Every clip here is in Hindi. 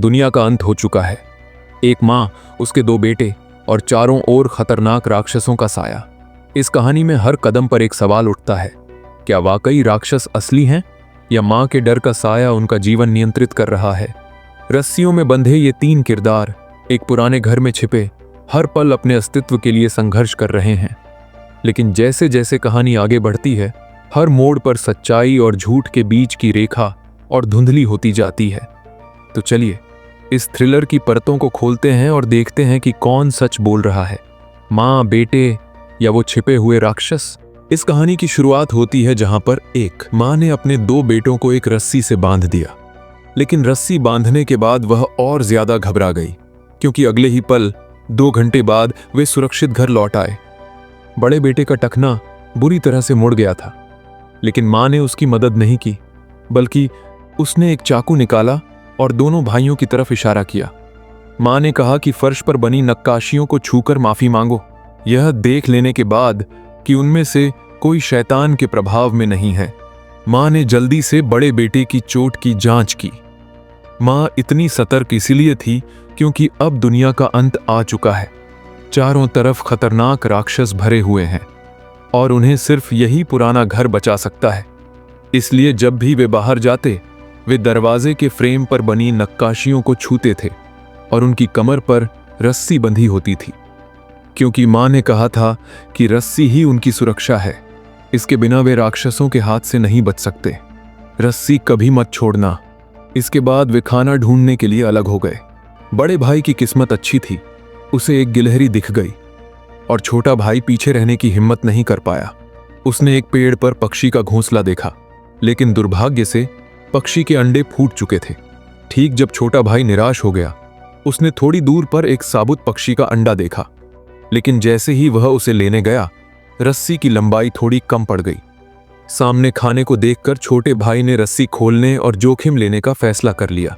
दुनिया का अंत हो चुका है। एक माँ, उसके 2 बेटे और चारों ओर खतरनाक राक्षसों का साया। इस कहानी में हर कदम पर एक सवाल उठता है, क्या वाकई राक्षस असली हैं या माँ के डर का साया उनका जीवन नियंत्रित कर रहा है। रस्सियों में बंधे ये 3 किरदार एक पुराने घर में छिपे हर पल अपने अस्तित्व के लिए संघर्ष कर रहे हैं। लेकिन जैसे जैसे कहानी आगे बढ़ती है, हर मोड़ पर सच्चाई और झूठ के बीच की रेखा और धुंधली होती जाती है। तो चलिए इस थ्रिलर की परतों को खोलते हैं और देखते हैं कि कौन सच बोल रहा है, माँ, बेटे या वो छिपे हुए राक्षस। इस कहानी की शुरुआत होती है जहां पर एक माँ ने अपने 2 बेटों को एक रस्सी से बांध दिया। लेकिन रस्सी बांधने के बाद वह और ज्यादा घबरा गई, क्योंकि अगले ही पल 2 घंटे बाद वे सुरक्षित घर लौट आए। बड़े बेटे का टखना बुरी तरह से मुड़ गया था, लेकिन माँ ने उसकी मदद नहीं की, बल्कि उसने एक चाकू निकाला और दोनों भाइयों की तरफ इशारा किया। माँ ने कहा कि फर्श पर बनी नक्काशियों को छूकर माफी मांगो, यह देख लेने के बाद कि उनमें से कोई शैतान के प्रभाव में नहीं है। माँ ने जल्दी से बड़े बेटे की चोट की जांच की। माँ इतनी सतर्क इसलिए थी क्योंकि अब दुनिया का अंत आ चुका है। चारों तरफ खतरनाक राक्षस भरे हुए हैं और उन्हें सिर्फ यही पुराना घर बचा सकता है। इसलिए जब भी वे बाहर जाते, वे दरवाजे के फ्रेम पर बनी नक्काशियों को छूते थे और उनकी कमर पर रस्सी बंधी होती थी, क्योंकि माँ ने कहा था कि रस्सी ही उनकी सुरक्षा है। इसके बिना वे राक्षसों के हाथ से नहीं बच सकते। रस्सी कभी मत छोड़ना। इसके बाद वे खाना ढूंढने के लिए अलग हो गए। बड़े भाई की किस्मत अच्छी थी, उसे एक गिलहरी दिख गई और छोटा भाई पीछे रहने की हिम्मत नहीं कर पाया। उसने एक पेड़ पर पक्षी का घोंसला देखा, लेकिन दुर्भाग्य से पक्षी के अंडे फूट चुके थे। ठीक जब छोटा भाई निराश हो गया, उसने थोड़ी दूर पर एक साबुत पक्षी का अंडा देखा, लेकिन जैसे ही वह उसे लेने गया, रस्सी की लंबाई थोड़ी कम पड़ गई। सामने खाने को देखकर छोटे भाई ने रस्सी खोलने और जोखिम लेने का फैसला कर लिया।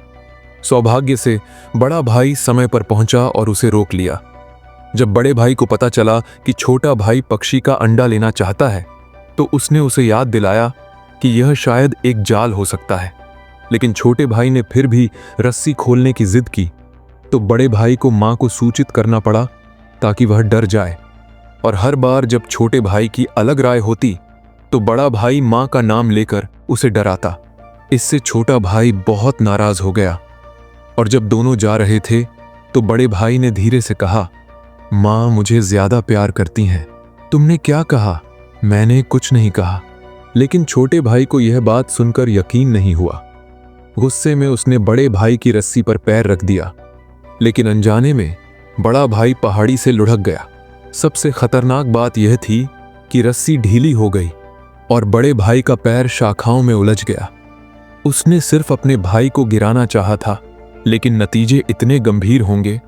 सौभाग्य से बड़ा भाई समय पर पहुंचा और उसे रोक लिया। जब बड़े भाई को पता चला कि छोटा भाई पक्षी का अंडा लेना चाहता है, तो उसने उसे याद दिलाया कि यह शायद एक जाल हो सकता है। लेकिन छोटे भाई ने फिर भी रस्सी खोलने की जिद की, तो बड़े भाई को मां को सूचित करना पड़ा ताकि वह डर जाए। और हर बार जब छोटे भाई की अलग राय होती, तो बड़ा भाई मां का नाम लेकर उसे डराता। इससे छोटा भाई बहुत नाराज हो गया और जब दोनों जा रहे थे, तो बड़े भाई ने धीरे से कहा, मां मुझे ज्यादा प्यार करती हैं। तुमने क्या कहा? मैंने कुछ नहीं कहा। लेकिन छोटे भाई को यह बात सुनकर यकीन नहीं हुआ। गुस्से में उसने बड़े भाई की रस्सी पर पैर रख दिया, लेकिन अनजाने में बड़ा भाई पहाड़ी से लुढ़क गया। सबसे खतरनाक बात यह थी कि रस्सी ढीली हो गई और बड़े भाई का पैर शाखाओं में उलझ गया। उसने सिर्फ अपने भाई को गिराना चाहा था, लेकिन नतीजे इतने गंभीर होंगे,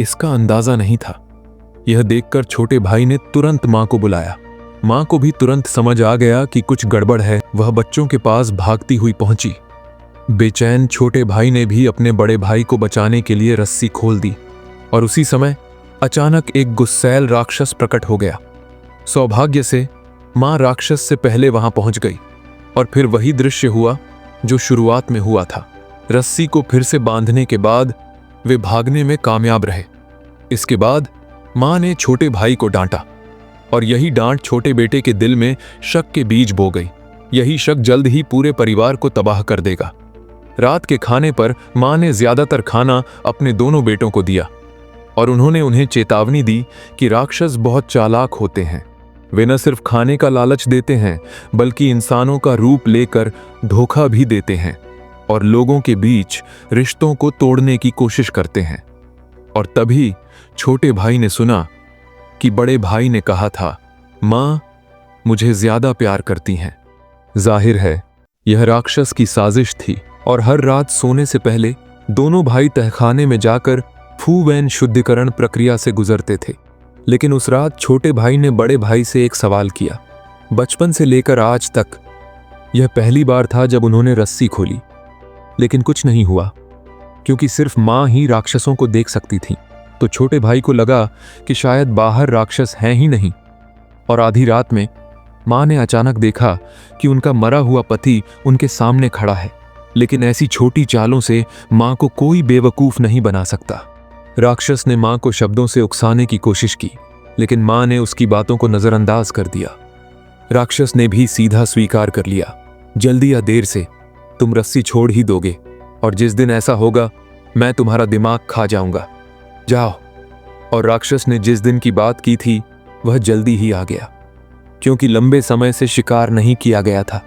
इसका अंदाजा नहीं था। यह देखकर छोटे भाई ने तुरंत मां को बुलाया। मां को भी तुरंत समझ आ गया कि कुछ गड़बड़ है। वह बच्चों के पास भागती हुई पहुंची। बेचैन छोटे भाई ने भी अपने बड़े भाई को बचाने के लिए रस्सी खोल दी और उसी समय अचानक एक गुस्सैल राक्षस प्रकट हो गया। सौभाग्य से मां राक्षस से पहले वहां पहुंच गई और फिर वही दृश्य हुआ जो शुरुआत में हुआ था। रस्सी को फिर से बांधने के बाद वे भागने में कामयाब रहे। इसके बाद मां ने छोटे भाई को डांटा और यही डांट छोटे बेटे के दिल में शक के बीज बो गई। यही शक जल्द ही पूरे परिवार को तबाह कर देगा। रात के खाने पर मां ने ज्यादातर खाना अपने दोनों बेटों को दिया और उन्होंने उन्हें चेतावनी दी कि राक्षस बहुत चालाक होते हैं। वे न सिर्फ खाने का लालच देते हैं, बल्कि इंसानों का रूप लेकर धोखा भी देते हैं और लोगों के बीच रिश्तों को तोड़ने की कोशिश करते हैं। और तभी छोटे भाई ने सुना कि बड़े भाई ने कहा था, मां मुझे ज्यादा प्यार करती हैं। जाहिर है यह राक्षस की साजिश थी और हर रात सोने से पहले दोनों भाई तहखाने में जाकर फूवैन शुद्धिकरण प्रक्रिया से गुजरते थे। लेकिन उस रात छोटे भाई ने बड़े भाई से एक सवाल किया। बचपन से लेकर आज तक यह पहली बार था जब उन्होंने रस्सी खोली, लेकिन कुछ नहीं हुआ, क्योंकि सिर्फ मां ही राक्षसों को देख सकती थी। तो छोटे भाई को लगा कि शायद बाहर राक्षस हैं ही नहीं। और आधी रात में मां ने अचानक देखा कि उनका मरा हुआ पति उनके सामने खड़ा है। लेकिन ऐसी छोटी चालों से मां को कोई बेवकूफ नहीं बना सकता। राक्षस ने मां को शब्दों से उकसाने की कोशिश की, लेकिन मां ने उसकी बातों को नजरअंदाज कर दिया। राक्षस ने भी सीधा स्वीकार कर लिया, जल्दी या देर से तुम रस्सी छोड़ ही दोगे, और जिस दिन ऐसा होगा मैं तुम्हारा दिमाग खा जाऊंगा। जाओ। और राक्षस ने जिस दिन की बात की थी वह जल्दी ही आ गया, क्योंकि लंबे समय से शिकार नहीं किया गया था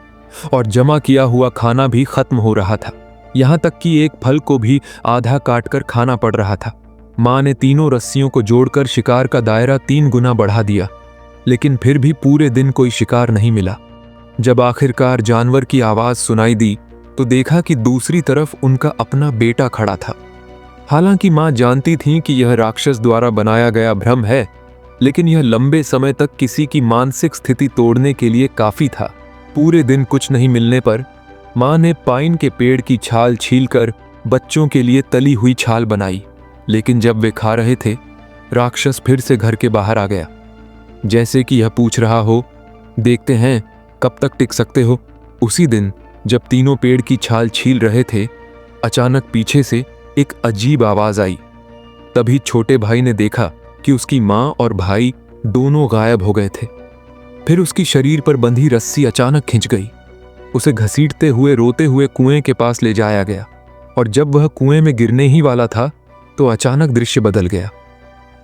और जमा किया हुआ खाना भी खत्म हो रहा था। यहां तक कि एक फल को भी आधा काटकर खाना पड़ रहा था। मां ने तीनों रस्सियों को जोड़कर शिकार का दायरा 3 गुना बढ़ा दिया, लेकिन फिर भी पूरे दिन कोई शिकार नहीं मिला। जब आखिरकार जानवर की आवाज सुनाई दी तो देखा कि दूसरी तरफ उनका अपना बेटा खड़ा था। हालांकि मां जानती थी कि यह राक्षस द्वारा बनाया गया भ्रम है, लेकिन यह लंबे समय तक किसी की मानसिक स्थिति तोड़ने के लिए काफी था। पूरे दिन कुछ नहीं मिलने पर मां ने पाइन के पेड़ की छाल छीलकर बच्चों के लिए तली हुई छाल बनाई, लेकिन जब वे खा रहे थे राक्षस फिर से घर के बाहर आ गया, जैसे कि यह पूछ रहा हो, देखते हैं कब तक टिक सकते हो। उसी दिन जब तीनों पेड़ की छाल छील रहे थे, अचानक पीछे से एक अजीब आवाज आई। तभी छोटे भाई ने देखा कि उसकी मां और भाई दोनों गायब हो गए थे। फिर उसकी शरीर पर बंधी रस्सी अचानक खिंच गई। उसे घसीटते हुए रोते हुए कुएं के पास ले जाया गया, और जब वह कुएं में गिरने ही वाला था तो अचानक दृश्य बदल गया।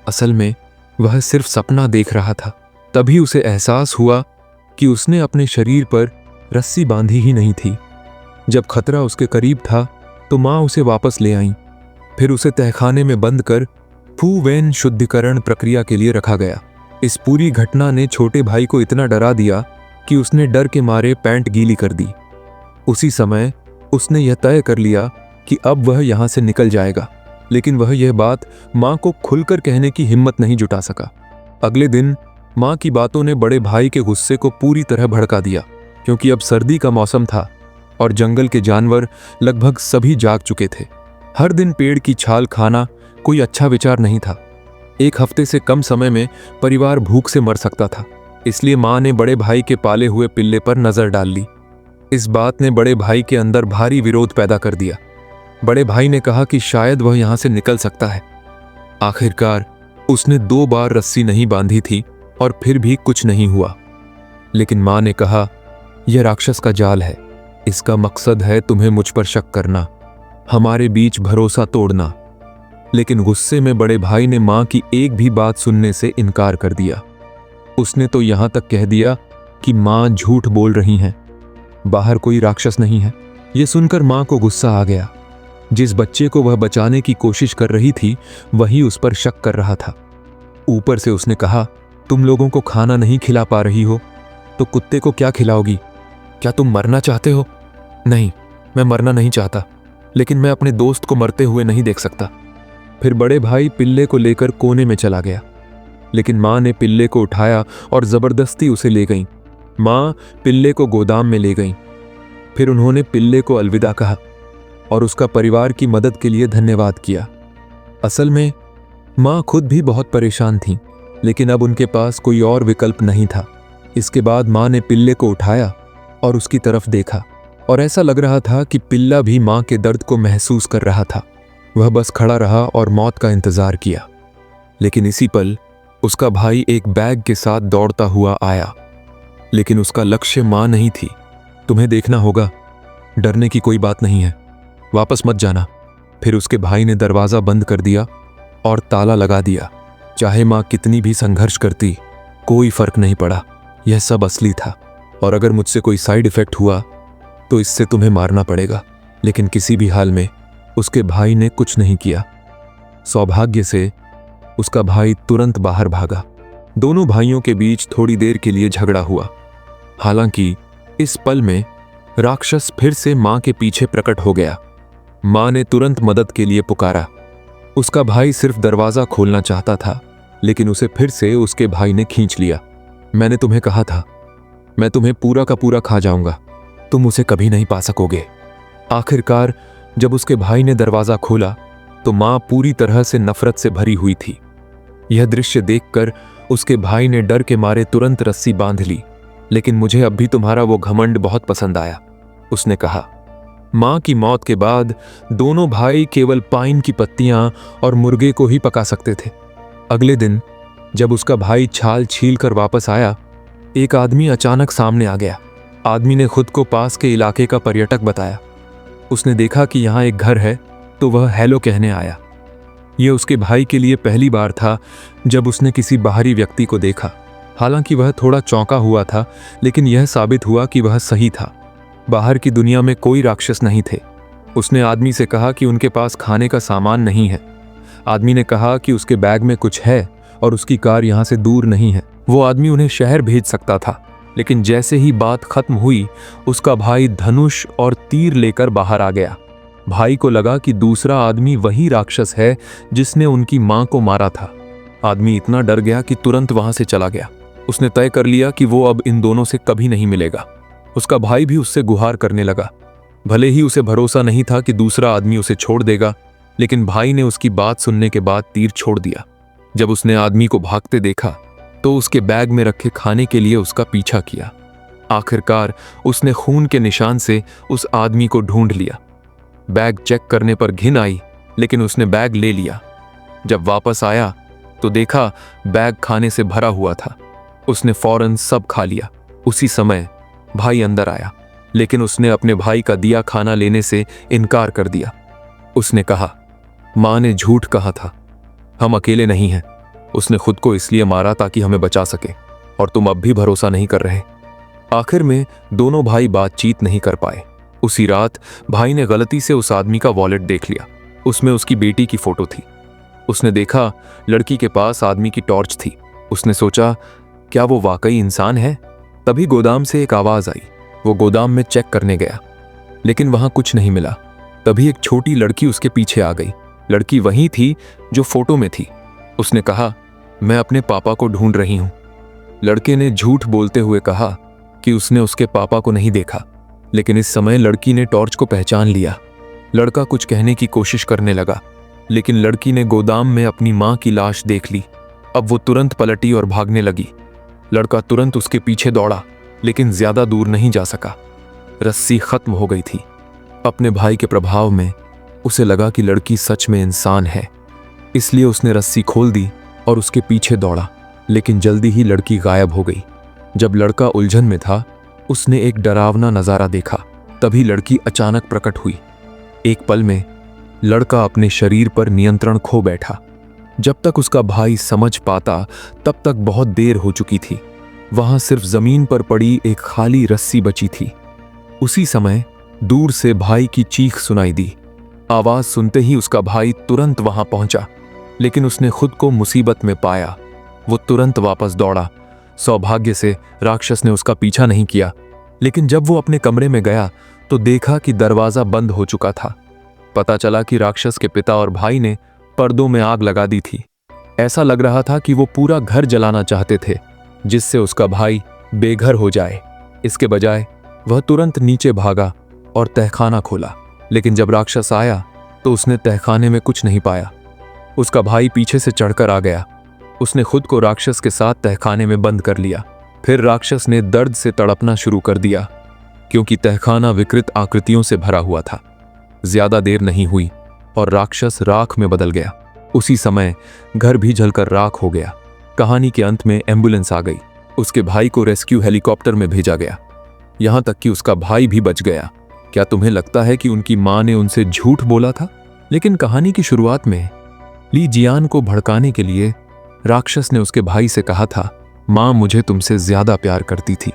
असल में वह सिर्फ सपना देख रहा था। तभी उसे एहसास हुआ कि उसने अपने शरीर पर रस्सी बांधी ही नहीं थी। जब खतरा उसके करीब था तो मां उसे वापस ले आई। फिर उसे तहखाने में बंद कर फू वेन शुद्धिकरण प्रक्रिया के लिए रखा गया। इस पूरी घटना ने छोटे भाई को इतना डरा दिया कि उसने डर के मारे पैंट गीली कर दी। उसी समय उसने यह तय कर लिया कि अब वह यहां से निकल जाएगा, लेकिन वह यह बात मां को खुलकर कहने की हिम्मत नहीं जुटा सका। अगले दिन मां की बातों ने बड़े भाई के गुस्से को पूरी तरह भड़का दिया, क्योंकि अब सर्दी का मौसम था और जंगल के जानवर लगभग सभी जाग चुके थे। हर दिन पेड़ की छाल खाना कोई अच्छा विचार नहीं था। 1 हफ्ते से कम समय में परिवार भूख से मर सकता था। इसलिए मां ने बड़े भाई के पाले हुए पिल्ले पर नजर डाल ली। इस बात ने बड़े भाई के अंदर भारी विरोध पैदा कर दिया। बड़े भाई ने कहा कि शायद वह यहां से निकल सकता है। आखिरकार उसने 2 बार रस्सी नहीं बांधी थी और फिर भी कुछ नहीं हुआ। लेकिन मां ने कहा, यह राक्षस का जाल है, इसका मकसद है तुम्हें मुझ पर शक करना, हमारे बीच भरोसा तोड़ना। लेकिन गुस्से में बड़े भाई ने मां की एक भी बात सुनने से इनकार कर दिया। उसने तो यहां तक कह दिया कि मां झूठ बोल रही हैं, बाहर कोई राक्षस नहीं है। यह सुनकर मां को गुस्सा आ गया। जिस बच्चे को वह बचाने की कोशिश कर रही थी वही उस पर शक कर रहा था। ऊपर से उसने कहा, तुम लोगों को खाना नहीं खिला पा रही हो तो कुत्ते को क्या खिलाओगी? क्या तुम मरना चाहते हो? नहीं, मैं मरना नहीं चाहता, लेकिन मैं अपने दोस्त को मरते हुए नहीं देख सकता। फिर बड़े भाई पिल्ले को लेकर कोने में चला गया, लेकिन मां ने पिल्ले को उठाया और जबरदस्ती उसे ले गई। मां पिल्ले को गोदाम में ले गई। फिर उन्होंने पिल्ले को अलविदा कहा और उसका परिवार की मदद के लिए धन्यवाद किया। असल में मां खुद भी बहुत परेशान थी, लेकिन अब उनके पास कोई और विकल्प नहीं था। इसके बाद मां ने पिल्ले को उठाया और उसकी तरफ देखा, और ऐसा लग रहा था कि पिल्ला भी मां के दर्द को महसूस कर रहा था। वह बस खड़ा रहा और मौत का इंतजार किया। लेकिन इसी पल उसका भाई एक बैग के साथ दौड़ता हुआ आया, लेकिन उसका लक्ष्य मां नहीं थी। तुम्हें देखना होगा, डरने की कोई बात नहीं है, वापस मत जाना। फिर उसके भाई ने दरवाजा बंद कर दिया और ताला लगा दिया। चाहे मां कितनी भी संघर्ष करती, कोई फर्क नहीं पड़ा। यह सब असली था, और अगर मुझसे कोई साइड इफेक्ट हुआ तो इससे तुम्हें मारना पड़ेगा। लेकिन किसी भी हाल में उसके भाई ने कुछ नहीं किया। सौभाग्य से उसका भाई तुरंत बाहर भागा। दोनों भाइयों के बीच थोड़ी देर के लिए झगड़ा हुआ। हालांकि इस पल में राक्षस फिर से मां के पीछे प्रकट हो गया। मां ने तुरंत मदद के लिए पुकारा। उसका भाई सिर्फ दरवाजा खोलना चाहता था, लेकिन उसे फिर से उसके भाई ने खींच लिया। मैंने तुम्हें कहा था, मैं तुम्हें पूरा का पूरा खा जाऊंगा, तुम उसे कभी नहीं पा सकोगे। आखिरकार जब उसके भाई ने दरवाजा खोला तो मां पूरी तरह से नफरत से भरी हुई थी। यह दृश्य देखकर उसके भाई ने डर के मारे तुरंत रस्सी बांध ली। लेकिन मुझे अब भी तुम्हारा वो घमंड बहुत पसंद आया, उसने कहा। माँ की मौत के बाद दोनों भाई केवल पाइन की पत्तियां और मुर्गे को ही पका सकते थे। अगले दिन जब उसका भाई छाल छील कर वापस आया, एक आदमी अचानक सामने आ गया। आदमी ने खुद को पास के इलाके का पर्यटक बताया। उसने देखा कि यहाँ एक घर है तो वह हेलो कहने आया। यह उसके भाई के लिए पहली बार था जब उसने किसी बाहरी व्यक्ति को देखा। हालांकि वह थोड़ा चौंका हुआ था, लेकिन यह साबित हुआ कि वह सही था। बाहर की दुनिया में कोई राक्षस नहीं थे। उसने आदमी से कहा कि उनके पास खाने का सामान नहीं है। आदमी ने कहा कि उसके बैग में कुछ है और उसकी कार यहाँ से दूर नहीं है। वो आदमी उन्हें शहर भेज सकता था। लेकिन जैसे ही बात खत्म हुई, उसका भाई धनुष और तीर लेकर बाहर आ गया। भाई को लगा कि दूसरा आदमी वही राक्षस है जिसने उनकी मां को मारा था। आदमी इतना डर गया कि तुरंत वहां से चला गया। उसने तय कर लिया कि वो अब इन दोनों से कभी नहीं मिलेगा। उसका भाई भी उससे गुहार करने लगा। भले ही उसे भरोसा नहीं था कि दूसरा आदमी उसे छोड़ देगा, लेकिन भाई ने उसकी बात सुनने के बाद तीर छोड़ दिया। जब उसने आदमी को भागते देखा तो उसके बैग में रखे खाने के लिए उसका पीछा किया। आखिरकार उसने खून के निशान से उस आदमी को ढूंढ लिया। बैग चेक करने पर घिन आई, लेकिन उसने बैग ले लिया। जब वापस आया तो देखा बैग खाने से भरा हुआ था। उसने फौरन सब खा लिया। उसी समय भाई अंदर आया, लेकिन उसने अपने भाई का दिया खाना लेने से इनकार कर दिया। उसने कहा, मां ने झूठ कहा था, हम अकेले नहीं हैं। उसने खुद को इसलिए मारा ताकि हमें बचा सके, और तुम अब भी भरोसा नहीं कर रहे। आखिर में दोनों भाई बातचीत नहीं कर पाए। उसी रात भाई ने गलती से उस आदमी का वॉलेट देख लिया। उसमें उसकी बेटी की फोटो थी। उसने देखा लड़की के पास आदमी की टॉर्च थी। उसने सोचा, क्या वो वाकई इंसान है? तभी गोदाम से एक आवाज आई। वो गोदाम में चेक करने गया, लेकिन वहां कुछ नहीं मिला। तभी एक छोटी लड़की उसके पीछे आ गई। लड़की वही थी जो फोटो में थी। उसने कहा, मैं अपने पापा को ढूंढ रही हूं। लड़के ने झूठ बोलते हुए कहा कि उसने उसके पापा को नहीं देखा, लेकिन इस समय लड़की ने टॉर्च को पहचान लिया। लड़का कुछ कहने की कोशिश करने लगा, लेकिन लड़की ने गोदाम में अपनी मां की लाश देख ली। अब वो तुरंत पलटी और भागने लगी। लड़का तुरंत उसके पीछे दौड़ा, लेकिन ज्यादा दूर नहीं जा सका। रस्सी खत्म हो गई थी। अपने भाई के प्रभाव में उसे लगा कि लड़की सच में इंसान है, इसलिए उसने रस्सी खोल दी और उसके पीछे दौड़ा, लेकिन जल्दी ही लड़की गायब हो गई। जब लड़का उलझन में था, उसने एक डरावना नजारा देखा। तभी लड़की अचानक प्रकट हुई। एक पल में लड़का अपने शरीर पर नियंत्रण खो बैठा। जब तक उसका भाई समझ पाता, तब तक बहुत देर हो चुकी थी। वहां सिर्फ जमीन पर पड़ी एक खाली रस्सी बची थी। उसी समय दूर से भाई की चीख सुनाई दी। आवाज सुनते ही उसका भाई तुरंत वहां पहुंचा, लेकिन उसने खुद को मुसीबत में पाया। वो तुरंत वापस दौड़ा। सौभाग्य से राक्षस ने उसका पीछा नहीं किया, लेकिन जब वो अपने कमरे में गया तो देखा कि दरवाजा बंद हो चुका था। पता चला कि राक्षस के पिता और भाई ने पर्दों में आग लगा दी थी। ऐसा लग रहा था कि वो पूरा घर जलाना चाहते थे, जिससे उसका भाई बेघर हो जाए। इसके बजाय वह तुरंत नीचे भागा और तहखाना खोला, लेकिन जब राक्षस आया तो उसने तहखाने में कुछ नहीं पाया। उसका भाई पीछे से चढ़कर आ गया। उसने खुद को राक्षस के साथ तहखाने में बंद कर लिया। फिर राक्षस ने दर्द से तड़पना शुरू कर दिया, क्योंकि तहखाना विकृत आकृतियों से भरा हुआ था। ज्यादा देर नहीं हुई और राक्षस राख में बदल गया। उसी समय घर भी जलकर राख हो गया। कहानी के अंत में एम्बुलेंस आ गई। उसके भाई को रेस्क्यू हेलीकॉप्टर में भेजा गया, यहां तक कि उसका भाई भी बच गया। क्या तुम्हें लगता है कि उनकी मां ने उनसे झूठ बोला था? लेकिन कहानी की शुरुआत में ली जियान को भड़काने के लिए राक्षस ने उसके भाई से कहा था, मां मुझे तुमसे ज्यादा प्यार करती थी।